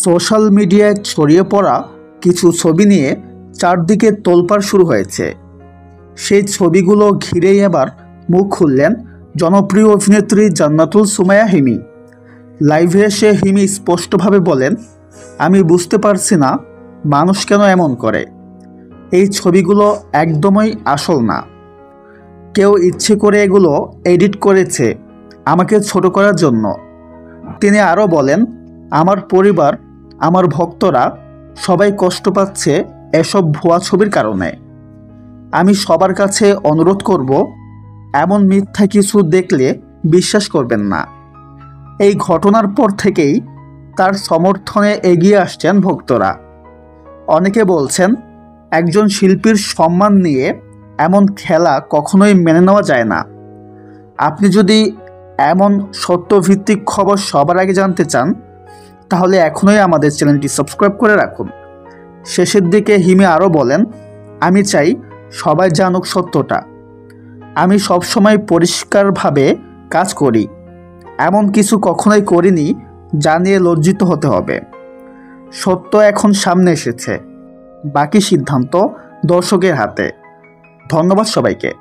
Social মিডিয়ায় ছড়িয়ে পড়া কিছু ছবি নিয়ে চারদিকে তোলপাড় শুরু হয়েছে। সেই ছবিগুলো ঘিরেই এবার মুখ খুললেন জনপ্রিয় অভিনেত্রী জান্নাতুল সুমাইয়া হিমি। লাইভে এসে হিমি স্পষ্টভাবে বলেন, আমি বুঝতে পারছি না মানুষ কেন এমন করে। এই ছবিগুলো একদমই আসল না। কেউ ইচ্ছে করে এগুলো এডিট করেছে আমাকে ছোট করার জন্য। তিনি আরও বলেন, আমার পরিবার, আমার ভক্তরা সবাই কষ্ট পাচ্ছে এসব ভুয়া ছবির কারণে। আমি সবার কাছে অনুরোধ করব, এমন মিথ্যা কিছু দেখলে বিশ্বাস করবেন না। এই ঘটনার পর থেকেই তার সমর্থনে এগিয়ে আসছেন ভক্তরা। অনেকে বলছেন, একজন শিল্পীর সম্মান নিয়ে এমন খেলা কখনোই মেনে নেওয়া যায় না। আপনি যদি এমন সত্যভিত্তিক খবর সবার আগে জানতে চান, তাহলে এখনই আমাদের চ্যানেলটি সাবস্ক্রাইব করে রাখুন। শেষের দিকে হিমি আরও বলেন, আমি চাই সবাই জানুক সত্যটা। আমি সবসময় পরিষ্কারভাবে কাজ করি, এমন কিছু কখনোই করিনি যা নিয়ে লজ্জিত হতে হবে। সত্য এখন সামনে এসেছে, বাকি সিদ্ধান্ত দর্শকের হাতে। ধন্যবাদ সবাইকে।